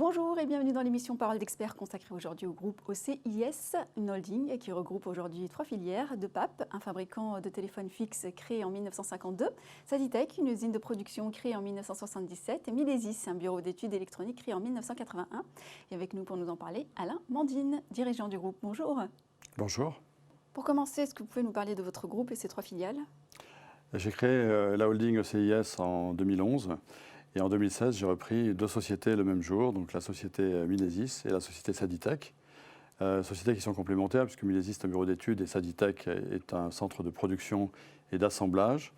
Bonjour et bienvenue dans l'émission Parole d'experts consacrée aujourd'hui au groupe OCIS, une holding qui regroupe aujourd'hui 3 filières, DePape, un fabricant de téléphones fixes créé en 1952, Saditech, une usine de production créée en 1977, et Milesis, un bureau d'études électroniques créé en 1981. Et avec nous pour nous en parler, Alain Mandine, dirigeant du groupe. Bonjour. Bonjour. Pour commencer, est-ce que vous pouvez nous parler de votre groupe et ses 3 filiales? J'ai créé la holding OCIS en 2011. Et en 2016, j'ai repris 2 sociétés le même jour, donc la société Milesis et la société Saditech. Sociétés qui sont complémentaires, puisque Milesis est un bureau d'études et Saditech est un centre de production et d'assemblage.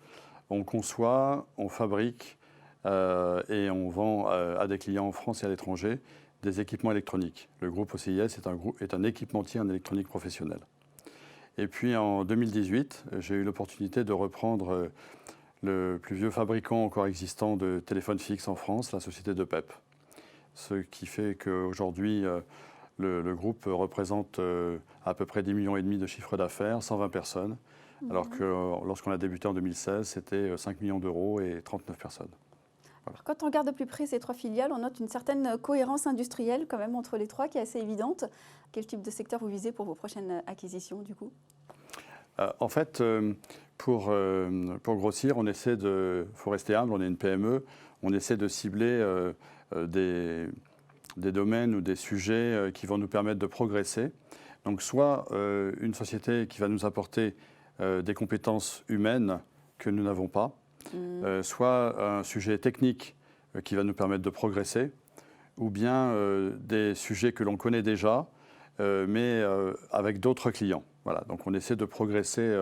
On conçoit, on fabrique et on vend à des clients en France et à l'étranger des équipements électroniques. Le groupe OCIS est un équipementier en électronique professionnelle. Et puis en 2018, j'ai eu l'opportunité de reprendre le plus vieux fabricant encore existant de téléphones fixes en France, la société DePape. Ce qui fait qu'aujourd'hui, le groupe représente à peu près 10,5 millions de chiffre d'affaires, 120 personnes, alors que lorsqu'on a débuté en 2016, c'était 5 millions d'euros et 39 personnes. Voilà. Quand on regarde de plus près ces 3 filiales, on note une certaine cohérence industrielle quand même entre les 3 qui est assez évidente. Quel type de secteur vous visez pour vos prochaines acquisitions du coup ? En fait, pour grossir, on essaie de, faut rester humble, on est une PME, on essaie de cibler des domaines ou des sujets qui vont nous permettre de progresser. Donc soit une société qui va nous apporter des compétences humaines que nous n'avons pas, soit un sujet technique qui va nous permettre de progresser, ou bien des sujets que l'on connaît déjà, mais avec d'autres clients. Voilà, donc on essaie de progresser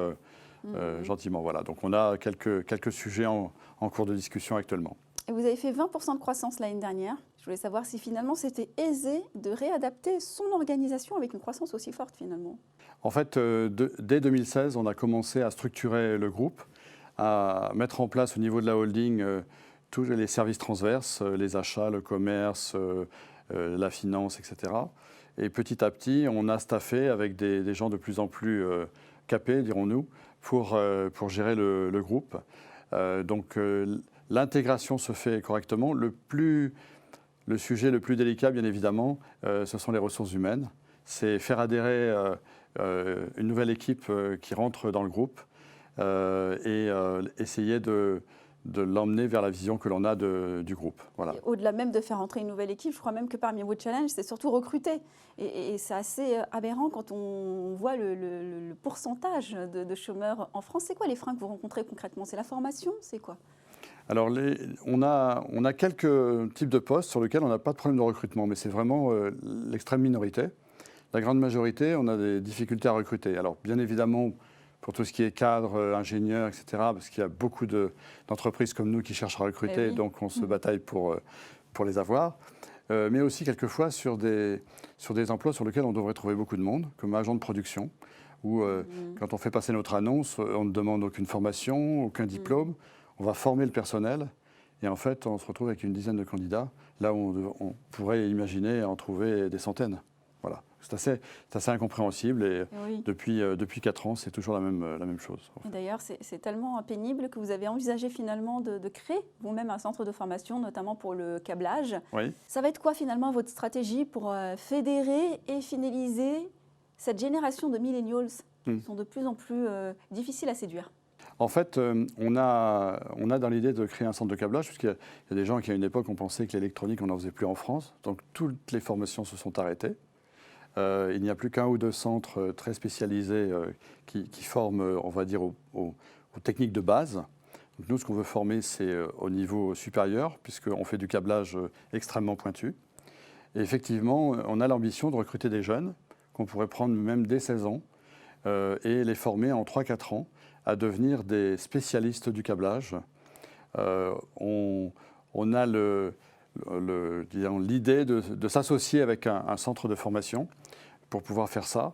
gentiment. Voilà, donc on a quelques sujets en cours de discussion actuellement. Et vous avez fait 20% de croissance l'année dernière. Je voulais savoir si finalement c'était aisé de réadapter son organisation avec une croissance aussi forte finalement. En fait, dès 2016, on a commencé à structurer le groupe, à mettre en place au niveau de la holding tous les services transverses, les achats, le commerce, la finance, etc. Et petit à petit, on a staffé avec des gens de plus en plus capés, dirons-nous, pour gérer le groupe. Donc l'intégration se fait correctement. Le sujet le plus délicat, bien évidemment, ce sont les ressources humaines. C'est faire adhérer une nouvelle équipe qui rentre dans le groupe et essayer de l'emmener vers la vision que l'on a du groupe. Voilà. Au-delà même de faire entrer une nouvelle équipe, je crois même que parmi vos challenges, c'est surtout recruter. Et c'est assez aberrant quand on voit le pourcentage de chômeurs en France. C'est quoi les freins que vous rencontrez concrètement? C'est la formation? C'est quoi? Alors, on a quelques types de postes sur lesquels on n'a pas de problème de recrutement, mais c'est vraiment l'extrême minorité. La grande majorité, on a des difficultés à recruter. Alors, bien évidemment, pour tout ce qui est cadre, ingénieur, etc., parce qu'il y a beaucoup d'entreprises comme nous qui cherchent à recruter, oui. Donc on se bataille pour les avoir. Mais aussi quelquefois sur des emplois sur lesquels on devrait trouver beaucoup de monde, comme agent de production, où quand on fait passer notre annonce, on ne demande aucune formation, aucun diplôme, on va former le personnel, et en fait on se retrouve avec une dizaine de candidats, là où on pourrait imaginer en trouver des centaines. Voilà. C'est assez incompréhensible et oui. Depuis 4 ans, c'est toujours la même chose. En fait. D'ailleurs, c'est tellement pénible que vous avez envisagé finalement de créer vous-même un centre de formation, notamment pour le câblage. Oui. Ça va être quoi finalement votre stratégie pour fédérer et fidéliser cette génération de millennials qui sont de plus en plus difficiles à séduire? En fait, on a dans l'idée de créer un centre de câblage, parce qu'il y a des gens qui à une époque ont pensé que l'électronique, on n'en faisait plus en France. Donc toutes les formations se sont arrêtées. Il n'y a plus qu'un ou 2 centres très spécialisés qui forment, on va dire, aux techniques de base. Donc nous, ce qu'on veut former, c'est au niveau supérieur, puisqu'on fait du câblage extrêmement pointu. Et effectivement, on a l'ambition de recruter des jeunes, qu'on pourrait prendre même dès 16 ans, et les former en 3-4 ans à devenir des spécialistes du câblage. On a l'idée de s'associer avec un centre de formation pour pouvoir faire ça.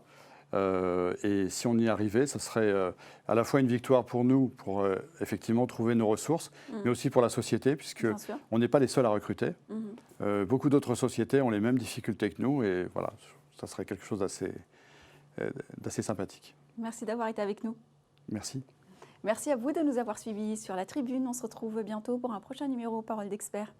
Et si on y arrivait, ce serait à la fois une victoire pour nous, pour effectivement trouver nos ressources, mais aussi pour la société, puisqu'on n'est pas les seuls à recruter. Beaucoup d'autres sociétés ont les mêmes difficultés que nous, et voilà, ça serait quelque chose d'assez sympathique. Merci d'avoir été avec nous. Merci. Merci à vous de nous avoir suivis sur la tribune. On se retrouve bientôt pour un prochain numéro Parole d'experts.